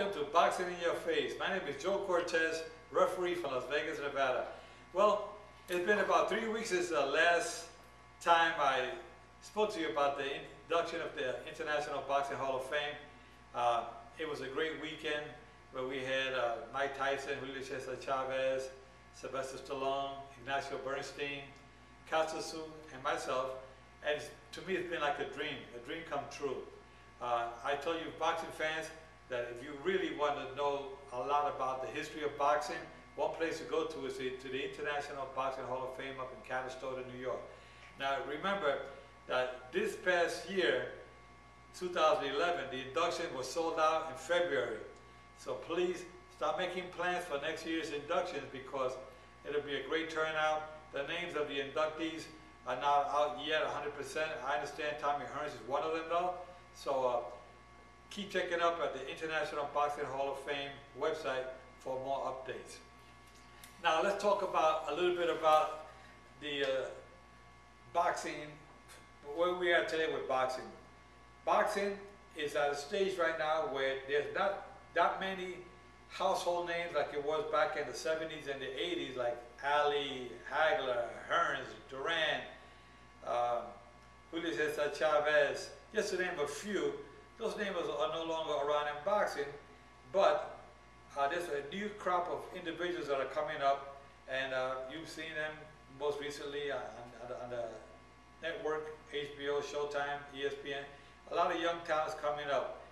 welcome to Boxing in Your Face. My name is Joe Cortez, referee from Las Vegas, Nevada. Well, it's been about 3 weeks since the last time I spoke to you about the induction of the International Boxing Hall of Fame. It was a great weekend where we had Mike Tyson, Julio Cesar Chavez, Sylvester Stallone, Ignacio Bernstein, Castasu, and myself. And to me, it's been like a dream come true. I tell you, boxing fans, that if you really want to know a lot about the history of boxing, one place to go to is to the International Boxing Hall of Fame up in Canastota, New York. Now remember that this past year, 2011, the induction was sold out in February. So please start making plans for next year's inductions because it'll be a great turnout. The names of the inductees are not out yet 100%. I understand Tommy Hearns is one of them though. So keep checking up at the International Boxing Hall of Fame website for more updates. Now let's talk about a little bit about the boxing, where we are today with boxing. Boxing is at a stage right now where there's not that many household names like it was back in the 70s and the 80s, like Ali, Hagler, Hearns, Duran, Julio Cesar Chavez, just to name a few. Those names are no longer around in boxing, but there's a new crop of individuals that are coming up, and you've seen them most recently on the network, HBO, Showtime, ESPN. A lot of young talents coming up.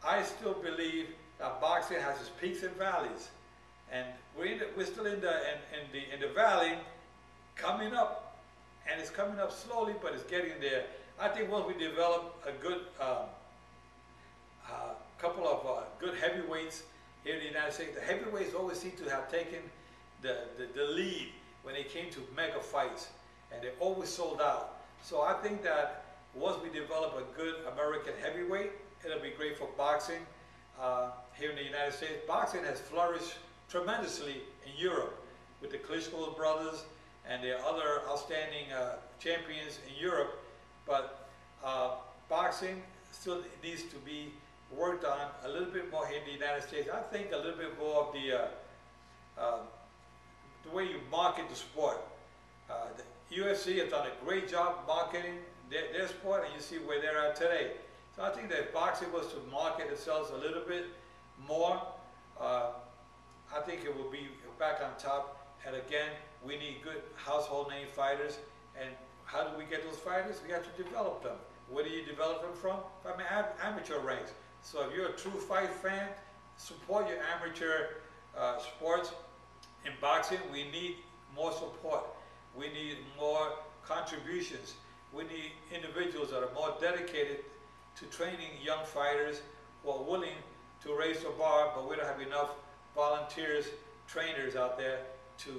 I still believe that boxing has its peaks and valleys, and we're still in the valley, coming up, and it's coming up slowly, but it's getting there. I think once we develop a good couple of good heavyweights here in the United States, the heavyweights always seem to have taken the lead when it came to mega fights, and they always sold out. So I think that once we develop a good American heavyweight, it'll be great for boxing here in the United States. Boxing has flourished tremendously in Europe with the Klitschko brothers and the other outstanding champions in Europe, but boxing still needs to be worked on a little bit more here in the United States. I think a little bit more of the way you market the sport. The UFC has done a great job marketing their sport, and you see where they're at today. So I think that if boxing was to market itself a little bit more, I think it will be back on top. And again, we need good household name fighters. And how do we get those fighters? We have to develop them. Where do you develop them from? From amateur ranks. So if you're a true fight fan, support your amateur sports. In boxing, we need more support. We need more contributions. We need individuals that are more dedicated to training young fighters who are willing to raise the bar, but we don't have enough volunteers, trainers out there to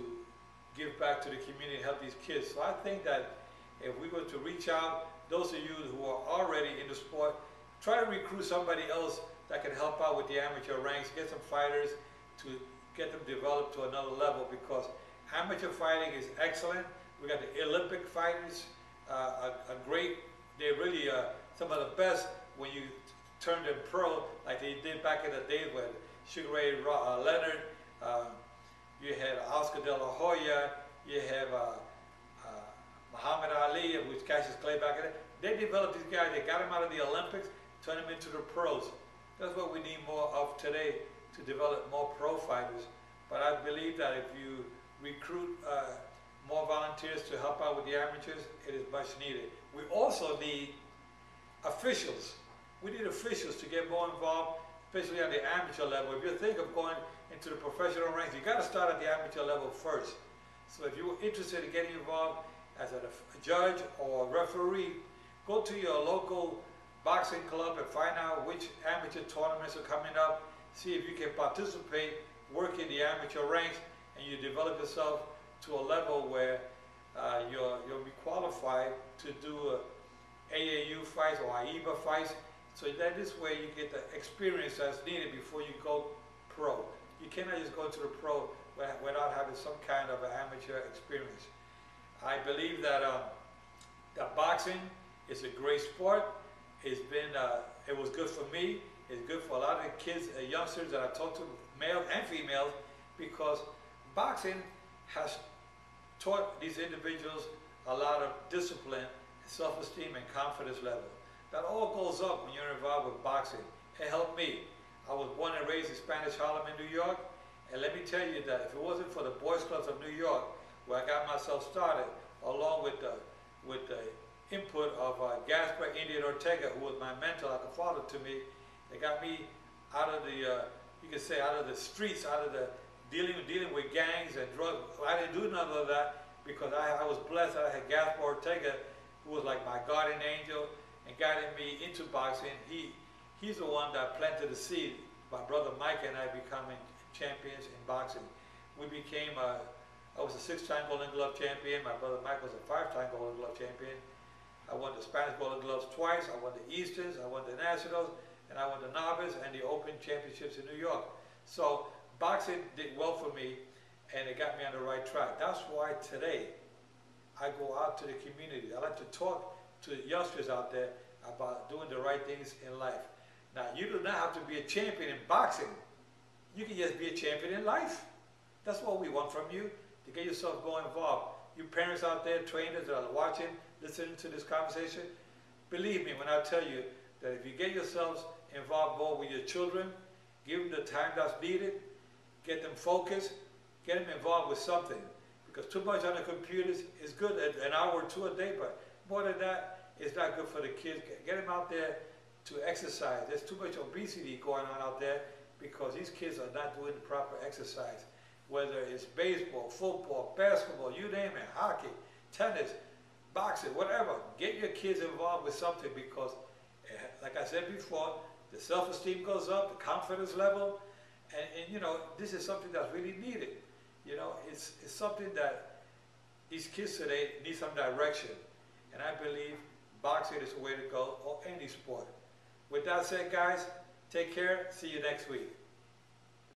give back to the community and help these kids. So I think that if we were to reach out, those of you who are already in the sport, try to recruit somebody else that can help out with the amateur ranks, get some fighters to get them developed to another level, because amateur fighting is excellent. We got the Olympic fighters, are great. They're really some of the best when you turn them pro, like they did back in the day with Sugar Ray Leonard. You had Oscar De La Hoya. You have Muhammad Ali, which Cassius Clay back in the day. They developed these guys. They got them out of the Olympics, turned them into the pros. That's what we need more of today, to develop more pro fighters. But I believe that if you recruit more volunteers to help out with the amateurs, it is much needed. We also need officials. We need officials to get more involved, especially on the amateur level. If you think of going into the professional ranks, you got to start at the amateur level first. So if you're interested in getting involved as a judge or referee, go to your local boxing club and find out which amateur tournaments are coming up. See if you can participate, work in the amateur ranks, and you develop yourself to a level where you'll be qualified to do AAU fights or AIBA fights. So that this way you get the experience that's needed before you go pro. You cannot just go to the pro without having some kind of an amateur experience. I believe that that boxing is a great sport. It's been, it was good for me. It's good for a lot of the kids, youngsters that I talk to, males and females, because boxing has taught these individuals a lot of discipline, self-esteem, and confidence level. That all goes up when you're involved with boxing. It helped me. I was born and raised in Spanish Harlem in New York, and let me tell you that if it wasn't for the Boys Clubs of New York, where I got myself started, along with the input of Gaspar Indian Ortega, who was my mentor, like a father to me, they got me out of the, you could say, out of the streets, out of the dealing with gangs and drugs. I didn't do none of that because I was blessed that I had Gaspar Ortega, who was like my guardian angel and guided me into boxing. He's the one that planted the seed. My brother Mike and I becoming champions in boxing. We became, I was a 6-time Golden Glove champion. My brother Mike was a 5-time Golden Glove champion. I won the Spanish Golden Gloves twice. I won the Easters, I won the Nationals, and I won the Novice and the Open Championships in New York. So boxing did well for me, and it got me on the right track. That's why today I go out to the community. I like to talk to youngsters out there about doing the right things in life. Now, you do not have to be a champion in boxing. You can just be a champion in life. That's what we want from you, to get yourself more involved. You parents out there, trainers that are watching, listening to this conversation, believe me when I tell you that if you get yourselves involved more with your children, give them the time that's needed, get them focused, get them involved with something. Because too much on the computers is good, an hour or two a day, but more than that, it's not good for the kids. Get them out there to exercise. There's too much obesity going on out there because these kids are not doing the proper exercise. Whether it's baseball, football, basketball, you name it, hockey, tennis, boxing, whatever. Get your kids involved with something because, like I said before, the self-esteem goes up, the confidence level, and you know, this is something that's really needed. You know, it's something that these kids today need some direction. And I believe boxing is the way to go, or any sport. With that said, guys, take care. See you next week.